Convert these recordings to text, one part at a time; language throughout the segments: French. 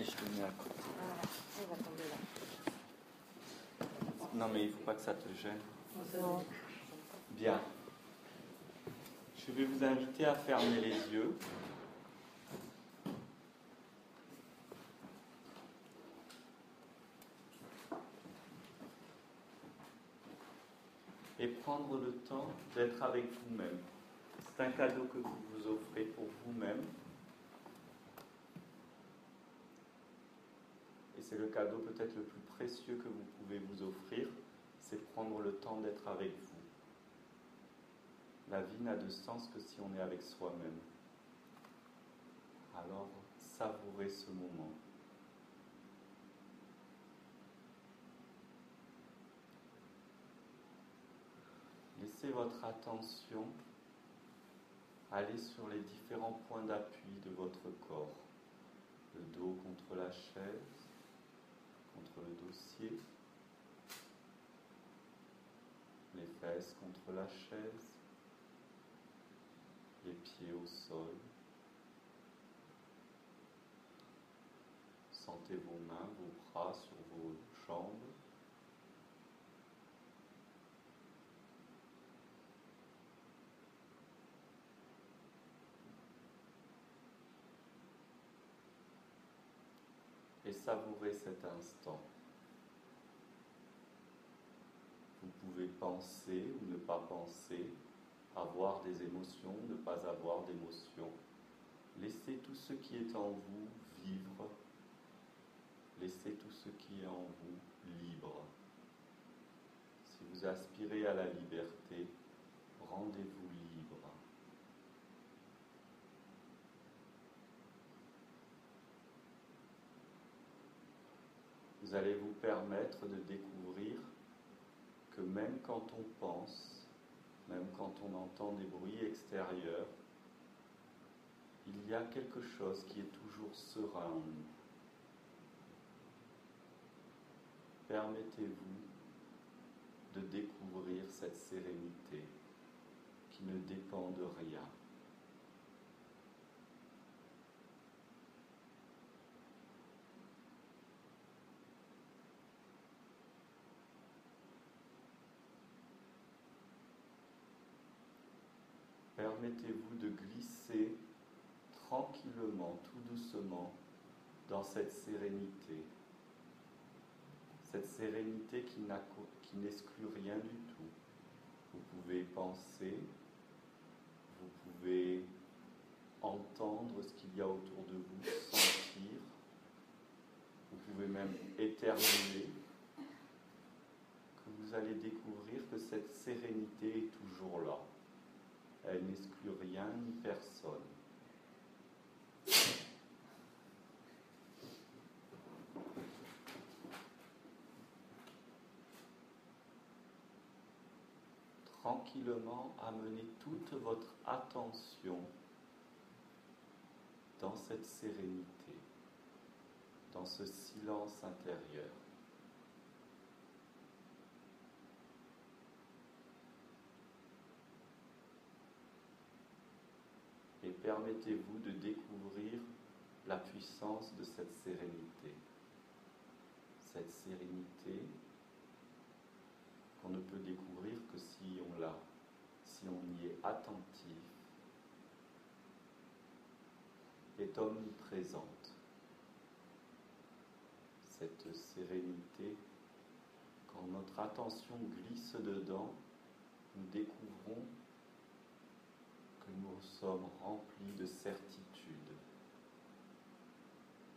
je le mets à côté. Voilà, il va tomber là. Non, mais il ne faut pas que ça te gêne. Non. Bien. Je vais vous inviter à fermer les yeux. Et prendre le temps d'être avec vous-même. C'est un cadeau que vous vous offrez pour vous-même. Et c'est le cadeau peut-être le plus précieux que vous pouvez vous offrir, c'est prendre le temps d'être avec vous. La vie n'a de sens que si on est avec soi-même. Alors, savourez ce moment. Laissez votre attention aller sur les différents points d'appui de votre corps. Le dos contre la chaise, contre le dossier, les fesses contre la chaise, les pieds au sol. Sentez vos mains, vos bras sur vos jambes. Et savourez cet instant. Vous pouvez penser ou ne pas penser, avoir des émotions, ne pas avoir d'émotions. Laissez tout ce qui est en vous vivre. Laissez tout ce qui est en vous libre. Si vous aspirez à la liberté, rendez-vous libre. Vous allez vous permettre de découvrir que même quand on pense, même quand on entend des bruits extérieurs, il y a quelque chose qui est toujours serein en nous. Permettez-vous de découvrir cette sérénité qui ne dépend de rien. Permettez-vous de glisser tranquillement, tout doucement, dans cette sérénité. Cette sérénité qui n'exclut rien du tout. Vous pouvez penser, vous pouvez entendre ce qu'il y a autour de vous, sentir, vous pouvez même éternuer, que vous allez découvrir que cette sérénité est toujours là. Elle n'exclut rien ni personne. Tranquillement, amenez toute votre attention dans cette sérénité, dans ce silence intérieur. Et permettez-vous de découvrir la puissance de cette sérénité. Cette sérénité qu'on ne peut découvrir que si on y est attentif, est omniprésente. Cette sérénité, quand notre attention glisse dedans, nous découvrons que nous sommes remplis de certitudes.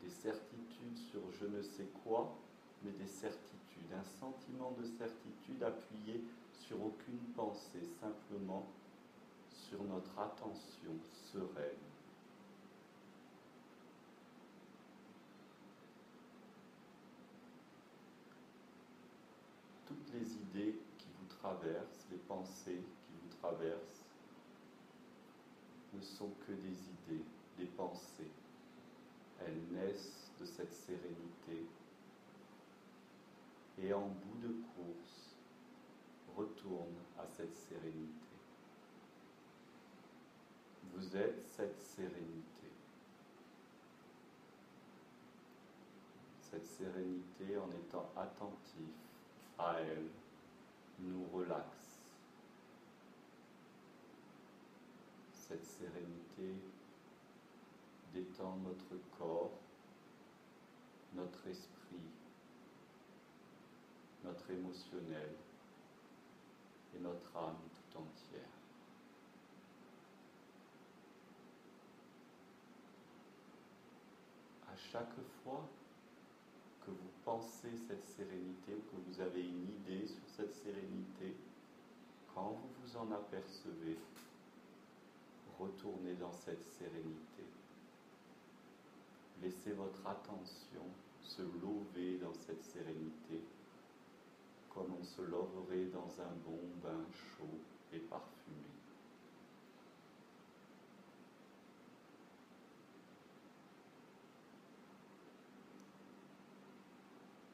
Des certitudes sur je ne sais quoi, mais des certitudes, un sentiment de certitude appuyé sur aucune pensée, simplement sur notre attention sereine. Toutes les idées qui vous traversent, les pensées qui vous traversent, ne sont que des idées, des pensées. Elles naissent de cette sérénité et en bout de course, retournent à cette sérénité. Vous êtes cette sérénité. Cette sérénité, en étant attentif à elle, nous relaxe. Cette sérénité détend notre corps, notre esprit, notre émotionnel et notre âme tout entière. À chaque fois que vous pensez cette sérénité ou que vous avez une idée sur cette sérénité, quand vous vous en apercevez, retournez dans cette sérénité. Laissez votre attention se lever dans cette sérénité, comme on se leverait dans un bon bain chaud et parfumé.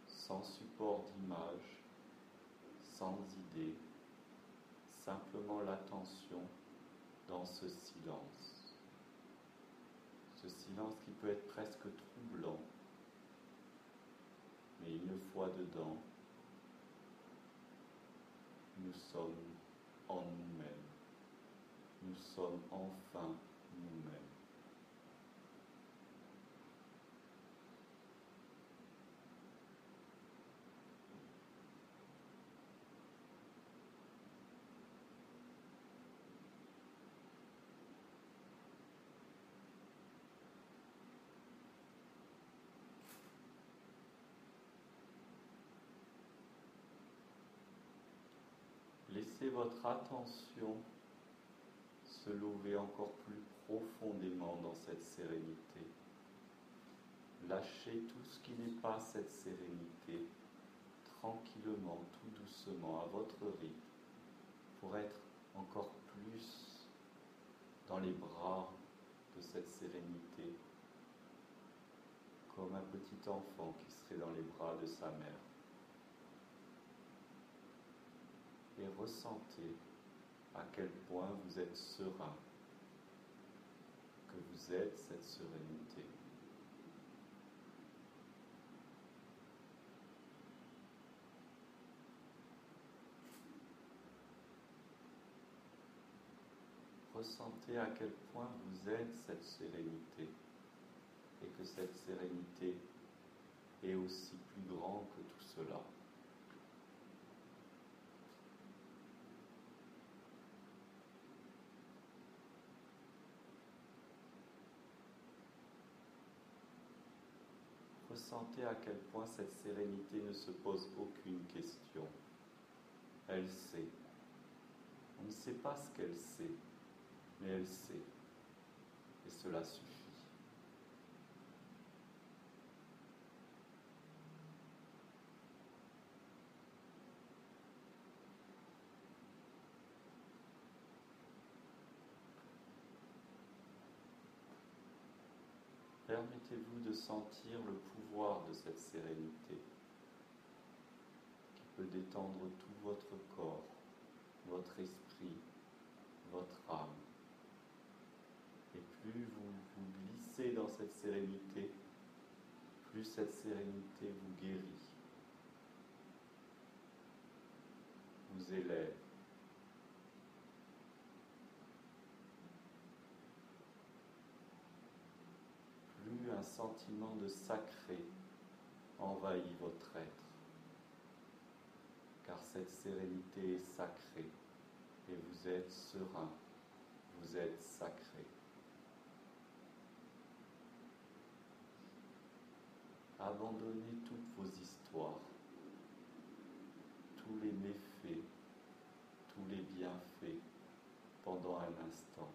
Sans support d'image, sans idée, simplement l'attention dans ce silence. Ce silence qui peut être presque troublant, mais une fois dedans, nous sommes en nous-mêmes. Nous sommes enfin nous-mêmes. Laissez votre attention se lever encore plus profondément dans cette sérénité. Lâchez tout ce qui n'est pas cette sérénité, tranquillement, tout doucement, à votre rythme, pour être encore plus dans les bras de cette sérénité, comme un petit enfant qui serait dans les bras de sa mère. Et ressentez à quel point vous êtes serein, que vous êtes cette sérénité. Ressentez à quel point vous êtes cette sérénité et que cette sérénité est aussi plus grande que tout cela. Ressentez à quel point cette sérénité ne se pose aucune question. Elle sait. On ne sait pas ce qu'elle sait, mais elle sait. Et cela suffit. Permettez-vous de sentir le pouvoir de cette sérénité qui peut détendre tout votre corps, votre esprit, votre âme. Et plus vous vous glissez dans cette sérénité, plus cette sérénité vous guérit, vous élève. Plus un sentiment de sacré envahit votre être, car cette sérénité est sacrée et vous êtes serein, vous êtes sacré. Abandonnez toutes vos histoires, tous les méfaits, tous les bienfaits pendant un instant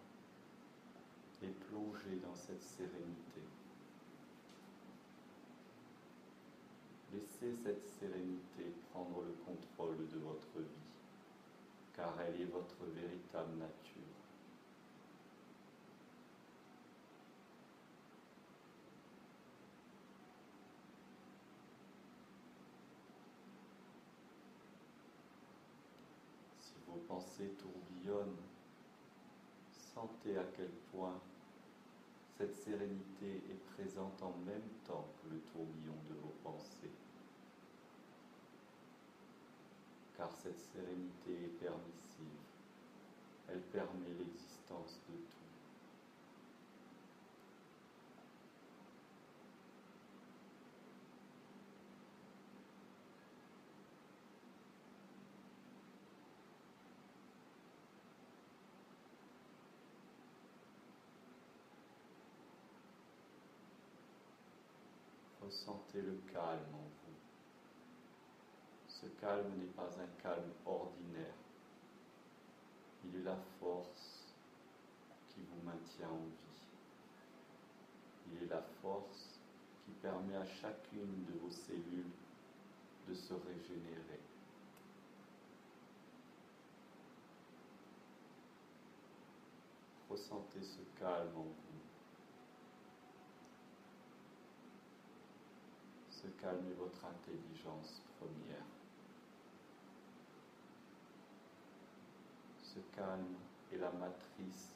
et plongez dans cette sérénité. Laissez cette sérénité prendre le contrôle de votre vie, car elle est votre véritable nature. Si vos pensées tourbillonnent, sentez à quel point Cette sérénité est présente en même temps que le tourbillon de vos pensées, car cette sérénité est permissive, elle permet l'existence de tout. Ressentez le calme en vous. Ce calme n'est pas un calme ordinaire. Il est la force qui vous maintient en vie. Il est la force qui permet à chacune de vos cellules de se régénérer. Ressentez ce calme en vous. Ce calme est votre intelligence première. Ce calme est la matrice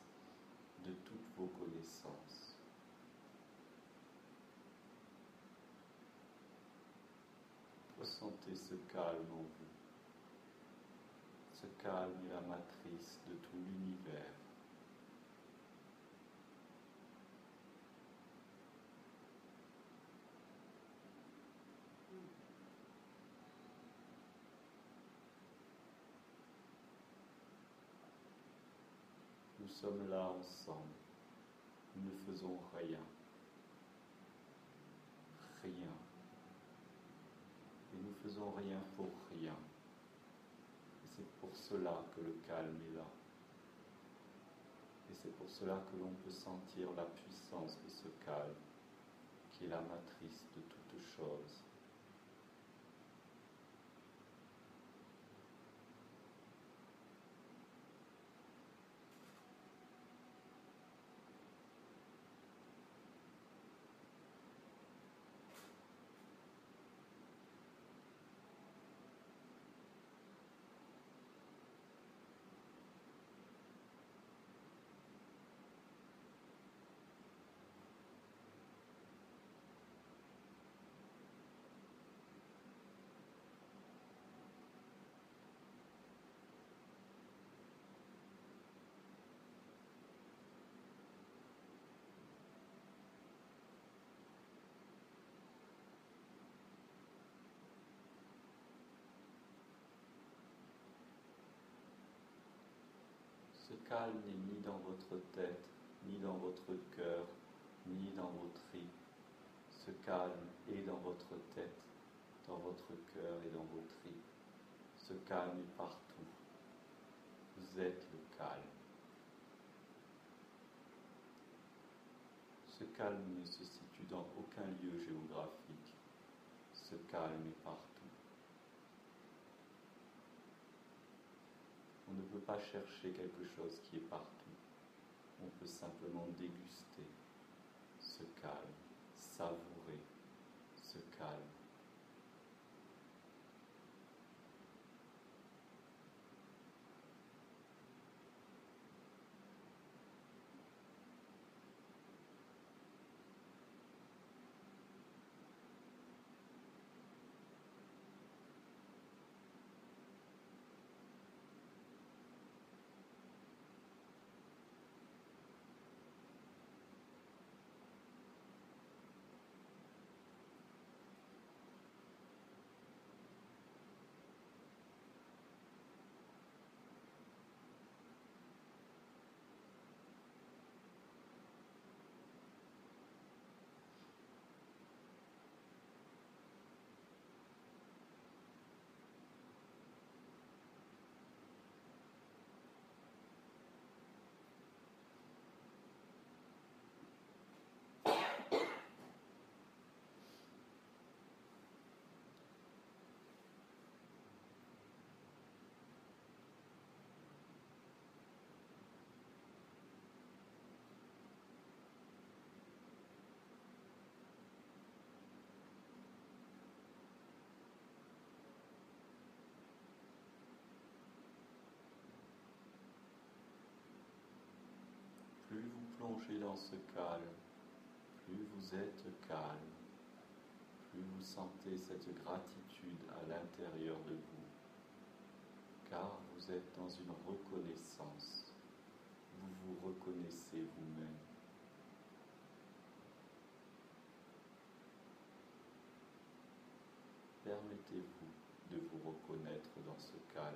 de toutes vos connaissances. Ressentez ce calme en vous. Ce calme est la matrice de tout l'univers. Nous sommes là ensemble. Nous ne faisons rien. Rien. Et nous ne faisons rien pour rien. Et c'est pour cela que le calme est là. Et c'est pour cela que l'on peut sentir la puissance de ce calme, qui est la matrice de toute chose. Ce calme n'est ni dans votre tête, ni dans votre cœur, ni dans vos tripes. Ce calme est dans votre tête, dans votre cœur et dans vos tripes. Ce calme est partout. Vous êtes le calme. Ce calme ne se situe dans aucun lieu géographique. Ce calme est partout. On ne peut pas chercher quelque chose qui est partout. On peut simplement déguster ce calme, savourer ce calme. Plus vous plongez dans ce calme, plus vous êtes calme, plus vous sentez cette gratitude à l'intérieur de vous, car vous êtes dans une reconnaissance, vous vous reconnaissez vous-même. Permettez-vous de vous reconnaître dans ce calme.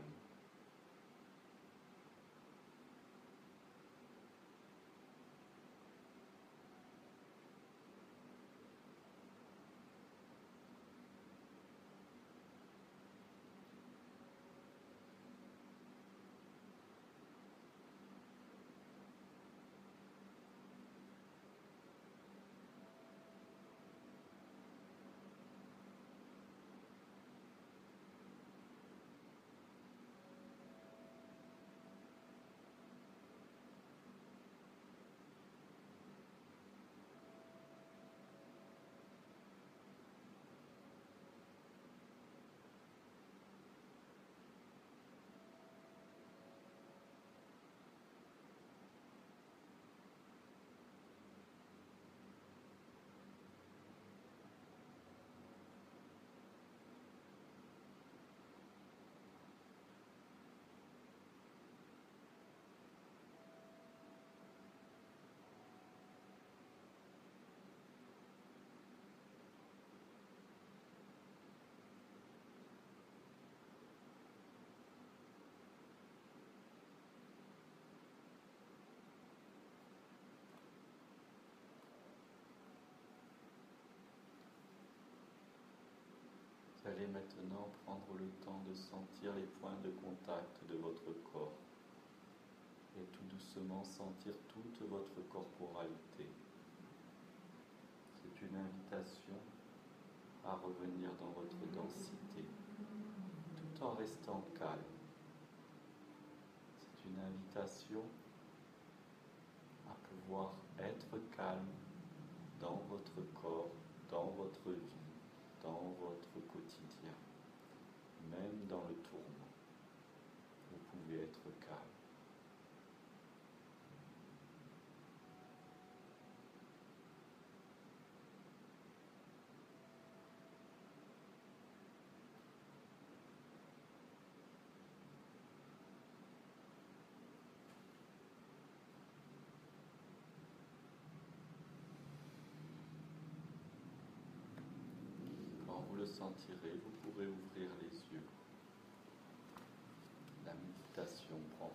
Vous allez maintenant prendre le temps de sentir les points de contact de votre corps et tout doucement sentir toute votre corporalité. C'est une invitation à revenir dans votre densité, tout en restant calme. C'est une invitation à pouvoir être calme dans votre corps, dans votre vie, dans votre quotidien, même dans le tourment. Vous pouvez être calme. Quand vous le sentirez, vous pourrez ouvrir les yeux. La méditation prend fin.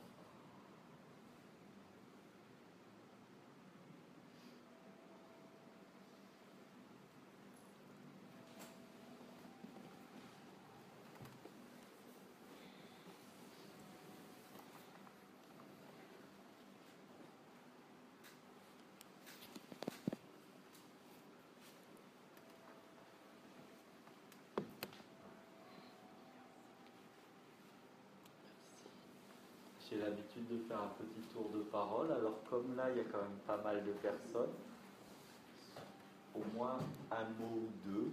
J'ai l'habitude de faire un petit tour de parole, alors comme là il y a quand même pas mal de personnes, au moins un mot ou deux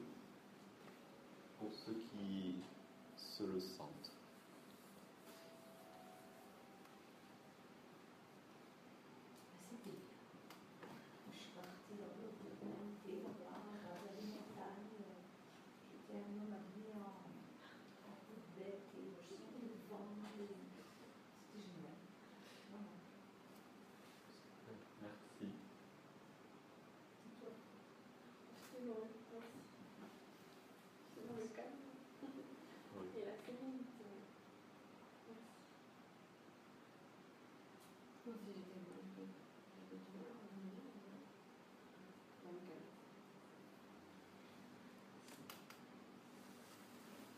pour ceux qui se le sentent. C'était bien. Je suis partie dans l'autre communauté, là-bas, dans la montagne. J'étais un homme habillé en peau de bête et je sentais le vent. C'était génial. Vraiment. Merci. C'est toi. C'est bon, merci. C'est dans le calme. Oui. Et la sérénité. Merci. Comme si j'étais mal. J'avais du mal à revenir dans le calme.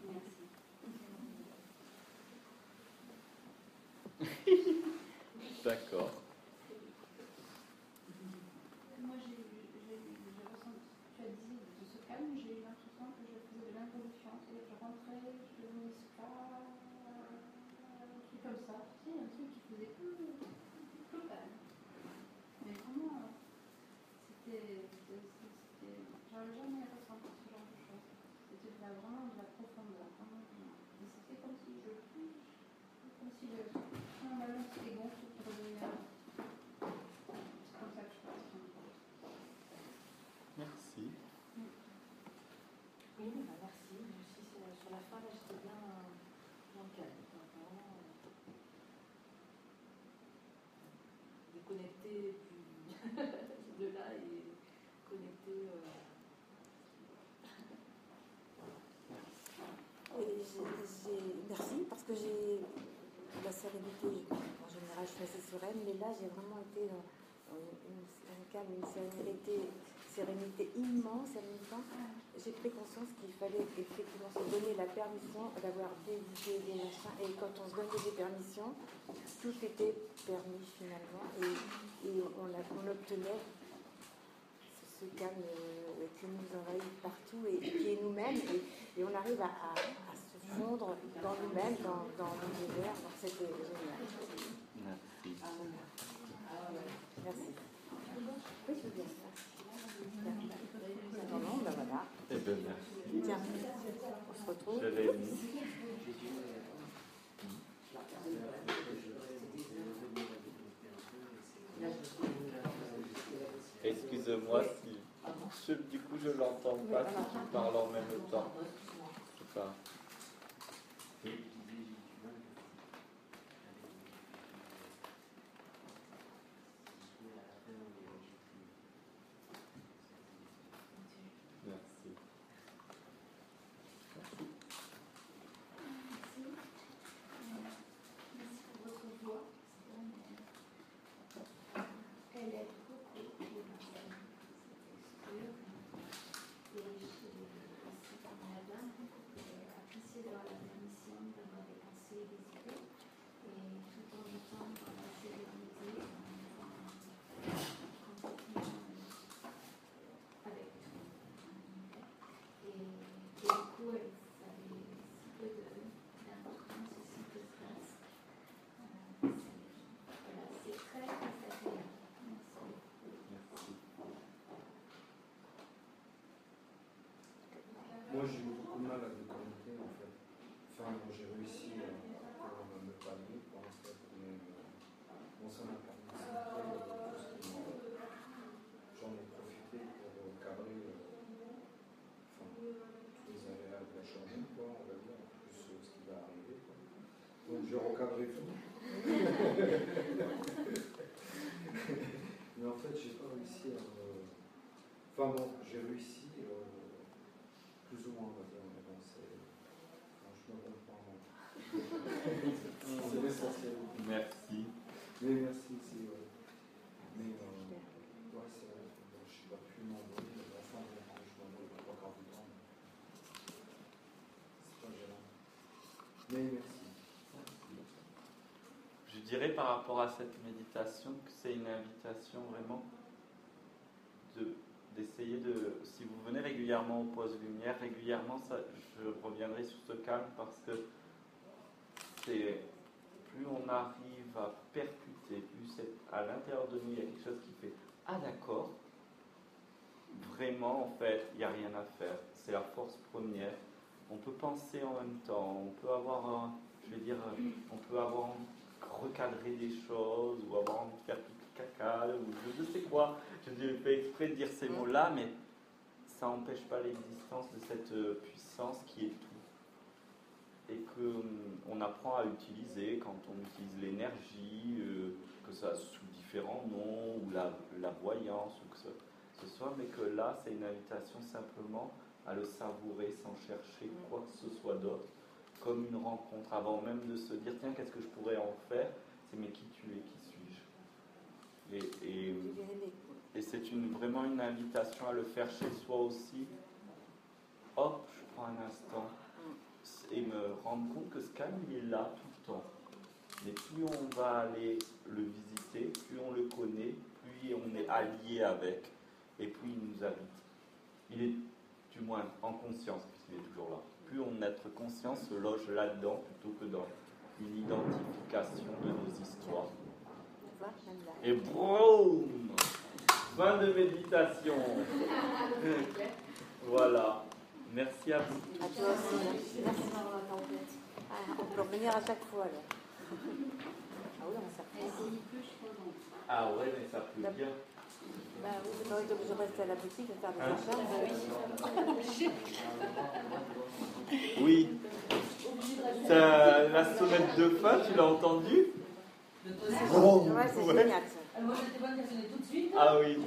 Merci. D'accord. Moi, j'ai ressenti, tu as dit de ce calme, j'ai eu l'impression que je faisais de l'involution, c'est-à-dire que je rentrais, je devenais une spa, un truc comme ça, tu sais, un truc qui faisait plus calme. Mais vraiment, j'avais jamais ressenti ce genre de choses. C'était vraiment de la profondeur, vraiment. Et c'était comme si mon ballon s'était gonflé pour revenir. C'est comme ça que je pense. connecter de là et connecter. Merci, parce que j'ai la sérénité, en général je suis assez sereine, mais là j'ai vraiment été dans un calme, une sérénité immense. En même temps, j'ai pris conscience qu'il fallait effectivement se donner la permission d'avoir des idées, des machins, et quand on se donnait des permissions, tout était permis finalement, et on obtenait ce calme qui nous envahit partout et qui est nous-mêmes, et on arrive à se fondre dans nous-mêmes, dans l'univers. Donc c'était génial. Merci. Merci. Oui, je veux bien. Non, ben voilà. Eh bien, merci. Tiens, on se retrouve. Jérémy. Excuse-moi si du coup je l'entends pas si tu parles en même temps. Je sais pas. Merci. Merci pour votre voix. Elle aide beaucoup les personnes. Et je aussi par madame, apprécié d'avoir la permission d'avoir des pensées et des idées, et tout en étant dans la sérénité, complètement avec tout. Et du coup, ça avait si peu d'importance, aussi peu de place. Voilà, c'est très agréable. Merci. Moi, j'ai eu beaucoup de mal à déconnecter, en fait. Enfin, j'ai réussi à me pallier pour en fait, mais bon, ça m'a permis de centrer tout ce qui j'en ai profité pour cadrer tous les aléas de la journée, quoi, on va dire, en plus ce qui va arriver, quoi. Donc, j'ai recadré tout. Mais en fait, j'ai pas réussi à Enfin bon, j'ai réussi plus ou moins, on va dire, mais bon, je me comprends. C'est l'essentiel. Merci. Mais merci, c'est vrai. Mais ouais, c'est vrai, je ne suis pas plus nombreux, mais enfin, je m'en vais trois quarts du temps. C'est pas gênant. Mais merci. Je dirais par rapport à cette méditation que c'est une invitation vraiment d'essayer de, si vous venez régulièrement au Pause Lumière, régulièrement, ça, je reviendrai sur ce calme parce que c'est plus on arrive à percuter, plus c'est à l'intérieur de nous, il y a quelque chose qui fait « Ah d'accord », vraiment en fait, il n'y a rien à faire, c'est la force première. On peut penser en même temps, on peut avoir, on peut avoir envie de recadrer des choses ou avoir envie de faire pipi caca ou je sais quoi. Je fais exprès de dire ces mots-là, mais ça n'empêche pas l'existence de cette puissance qui est tout. Et qu'on apprend à utiliser quand on utilise l'énergie, que ça sous différents noms, ou la voyance, ou que ce soit, mais que là, c'est une invitation simplement à le savourer sans chercher quoi que ce soit d'autre, comme une rencontre, avant même de se dire, tiens, qu'est-ce que je pourrais en faire? C'est mais qui tu es, qui suis-je? Et c'est vraiment une invitation à le faire chez soi aussi. Hop, je prends un instant et me rendre compte que ce calme, il est là tout le temps. Mais plus on va aller le visiter, plus on le connaît, plus on est allié avec, et plus il nous habite. Il est, du moins, en conscience, puisqu'il est toujours là. Plus notre conscience se loge là-dedans, plutôt que dans une identification de nos histoires. Et boum! Fin de méditation. Voilà. Merci à vous. À toi aussi. Merci. On peut revenir à chaque fois alors. Ah oui, ça pleut. Ah ouais, mais ça pleut bien. Bah oui, c'est pas que je reste à la boutique de faire des achats. Oui. La sonnette de fin, tu l'as entendue? Ouais, c'est génial ça. Moi, j'étais bonne qu'elle sonnait tout de suite. Ah oui.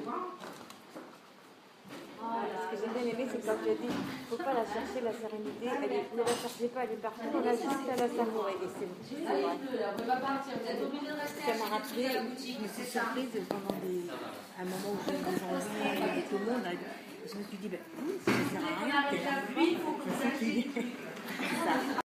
Ce que j'ai bien aimé, c'est quand tu as dit, il ne faut pas la chercher, la sérénité, ne la cherchez pas, elle est partout, on a juste à la savourer. Et c'est Là, il pleut, là, on ne peut pas partir, vous êtes obligés de rester ça à m'a rappelé, la boutique. je me suis surprise pendant un moment où j'ai eu des envies avec tout le monde. Je me suis dit, ça sert à rien. Dès qu'on arrête la pluie, il faut que vous achetiez. Ça.